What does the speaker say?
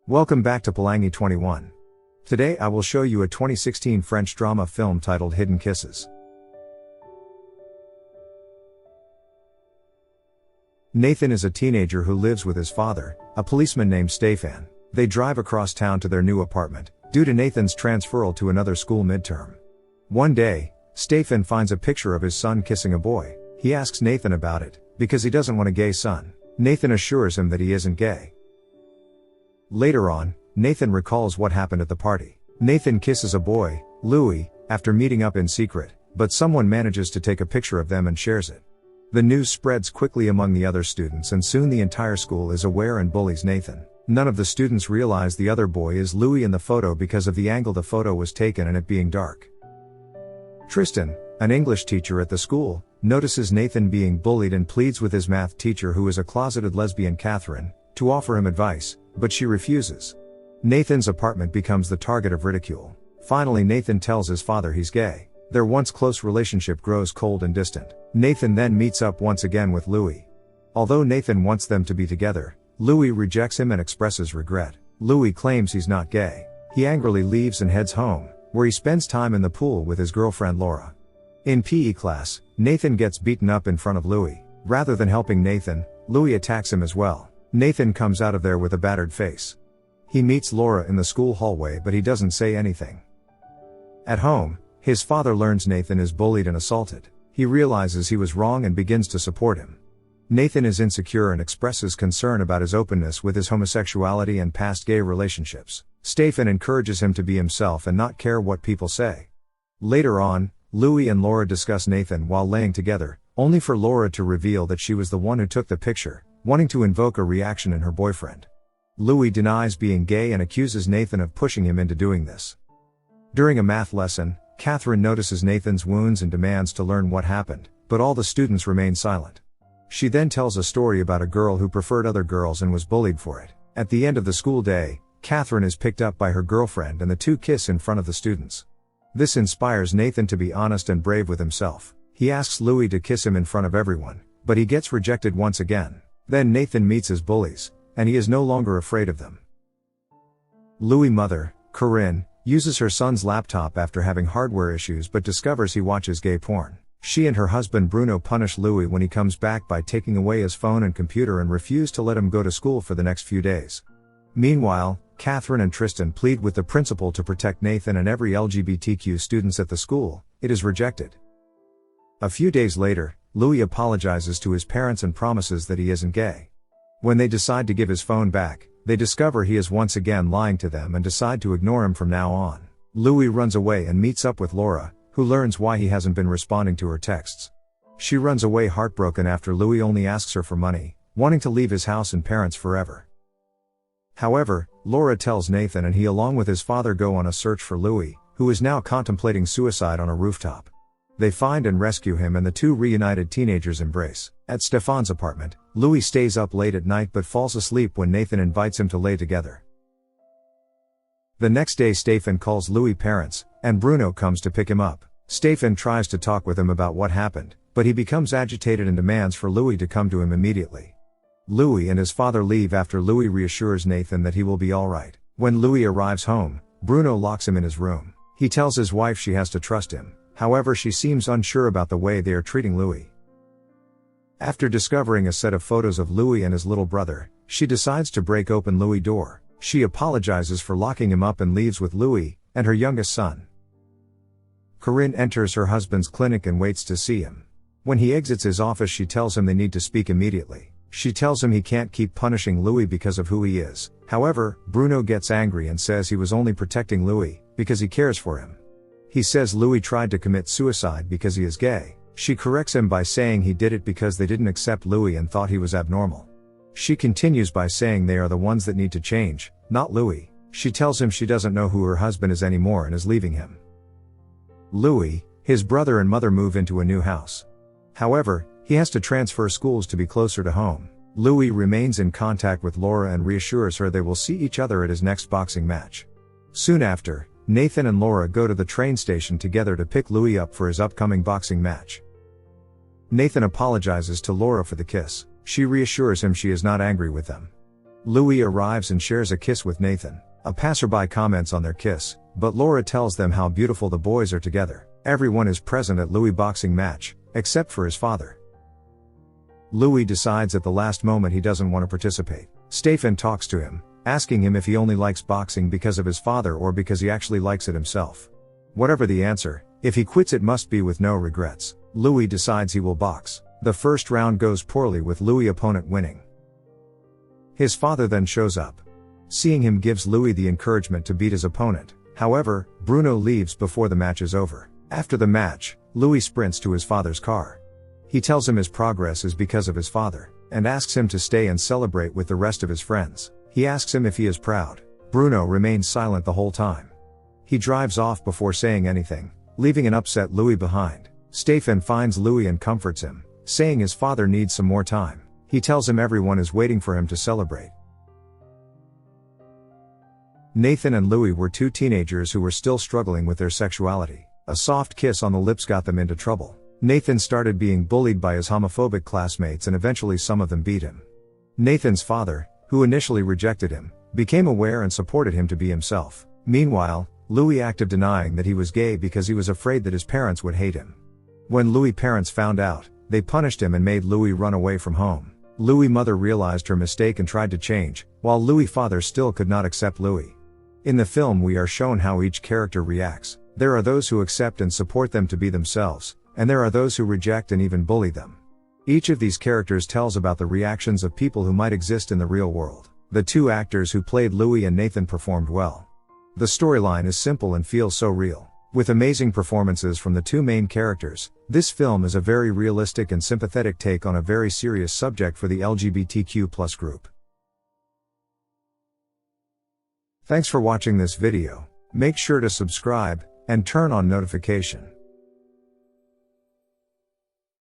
Welcome back to Pelangi 21. Today I will show you a 2016 French drama film titled Hidden Kisses. Nathan is a teenager who lives with his father, a policeman named Stéphane. They drive across town to their new apartment, due to Nathan's transferal to another school midterm. One day, Stéphane finds a picture of his son kissing a boy. He asks Nathan about it, because he doesn't want a gay son. Nathan assures him that he isn't gay. Later on, Nathan recalls what happened at the party. Nathan kisses a boy, Louis, after meeting up in secret, but someone manages to take a picture of them and shares it. The news spreads quickly among the other students and soon the entire school is aware and bullies Nathan. None of the students realize the other boy is Louis in the photo because of the angle the photo was taken and it being dark. Tristan, an English teacher at the school, notices Nathan being bullied and pleads with his math teacher, who is a closeted lesbian, Catherine, to offer him advice, but she refuses. Nathan's apartment becomes the target of ridicule. Finally, Nathan tells his father he's gay. Their once close relationship grows cold and distant. Nathan then meets up once again with Louis. Although Nathan wants them to be together, Louis rejects him and expresses regret. Louis claims he's not gay. He angrily leaves and heads home, where he spends time in the pool with his girlfriend Laura. In PE class, Nathan gets beaten up in front of Louis. Rather than helping Nathan, Louis attacks him as well. Nathan comes out of there with a battered face. He meets Laura in the school hallway, but he doesn't say anything. At home, his father learns Nathan is bullied and assaulted. He realizes he was wrong and begins to support him. Nathan is insecure and expresses concern about his openness with his homosexuality and past gay relationships. Stéphane encourages him to be himself and not care what people say. Later on, Louis and Laura discuss Nathan while laying together, only for Laura to reveal that she was the one who took the picture, wanting to invoke a reaction in her boyfriend. Louis denies being gay and accuses Nathan of pushing him into doing this. During a math lesson, Catherine notices Nathan's wounds and demands to learn what happened, but all the students remain silent. She then tells a story about a girl who preferred other girls and was bullied for it. At the end of the school day, Catherine is picked up by her girlfriend and the two kiss in front of the students. This inspires Nathan to be honest and brave with himself. He asks Louis to kiss him in front of everyone, but he gets rejected once again. Then Nathan meets his bullies, and he is no longer afraid of them. Louis' mother, Corinne, uses her son's laptop after having hardware issues but discovers he watches gay porn. She and her husband Bruno punish Louis when he comes back by taking away his phone and computer and refuse to let him go to school for the next few days. Meanwhile, Catherine and Tristan plead with the principal to protect Nathan and every LGBTQ students at the school. It is rejected. A few days later, Louis apologizes to his parents and promises that he isn't gay. When they decide to give his phone back, they discover he is once again lying to them and decide to ignore him from now on. Louis runs away and meets up with Laura, who learns why he hasn't been responding to her texts. She runs away heartbroken after Louis only asks her for money, wanting to leave his house and parents forever. However, Laura tells Nathan and he along with his father go on a search for Louis, who is now contemplating suicide on a rooftop. They find and rescue him and the two reunited teenagers embrace. At Stéphane's apartment, Louis stays up late at night but falls asleep when Nathan invites him to lay together. The next day Stéphane calls Louis' parents, and Bruno comes to pick him up. Stéphane tries to talk with him about what happened, but he becomes agitated and demands for Louis to come to him immediately. Louis and his father leave after Louis reassures Nathan that he will be alright. When Louis arrives home, Bruno locks him in his room. He tells his wife she has to trust him, however she seems unsure about the way they are treating Louis. After discovering a set of photos of Louis and his little brother, she decides to break open Louis' door. She apologizes for locking him up and leaves with Louis and her youngest son. Corinne enters her husband's clinic and waits to see him. When he exits his office she tells him they need to speak immediately. She tells him he can't keep punishing Louis because of who he is. However, Bruno gets angry and says he was only protecting Louis because he cares for him. He says Louis tried to commit suicide because he is gay. She corrects him by saying he did it because they didn't accept Louis and thought he was abnormal. She continues by saying they are the ones that need to change, not Louis. She tells him she doesn't know who her husband is anymore and is leaving him. Louis, his brother and mother move into a new house. However, he has to transfer schools to be closer to home. Louis remains in contact with Laura and reassures her they will see each other at his next boxing match. Soon after, Nathan and Laura go to the train station together to pick Louis up for his upcoming boxing match. Nathan apologizes to Laura for the kiss. She reassures him she is not angry with them. Louis arrives and shares a kiss with Nathan. A passerby comments on their kiss, but Laura tells them how beautiful the boys are together. Everyone is present at Louis' boxing match, except for his father. Louis decides at the last moment he doesn't want to participate. Stefan talks to him, asking him if he only likes boxing because of his father or because he actually likes it himself. Whatever the answer, if he quits it must be with no regrets. Louis decides he will box. The first round goes poorly with Louis' opponent winning. His father then shows up. Seeing him gives Louis the encouragement to beat his opponent. However, Bruno leaves before the match is over. After the match, Louis sprints to his father's car. He tells him his progress is because of his father, and asks him to stay and celebrate with the rest of his friends. He asks him if he is proud. Bruno remains silent the whole time. He drives off before saying anything, leaving an upset Louis behind. Stefan finds Louis and comforts him, saying his father needs some more time. He tells him everyone is waiting for him to celebrate. Nathan and Louis were two teenagers who were still struggling with their sexuality. A soft kiss on the lips got them into trouble. Nathan started being bullied by his homophobic classmates and eventually some of them beat him. Nathan's father, who initially rejected him, became aware and supported him to be himself. Meanwhile, Louis acted denying that he was gay because he was afraid that his parents would hate him. When Louis' parents found out, they punished him and made Louis run away from home. Louis' mother realized her mistake and tried to change, while Louis' father still could not accept Louis. In the film we are shown how each character reacts. There are those who accept and support them to be themselves, and there are those who reject and even bully them. Each of these characters tells about the reactions of people who might exist in the real world. The two actors who played Louis and Nathan performed well. The storyline is simple and feels so real. With amazing performances from the two main characters, this film is a very realistic and sympathetic take on a very serious subject for the LGBTQ+ group. Thanks for watching this video. Make sure to subscribe and turn on notification.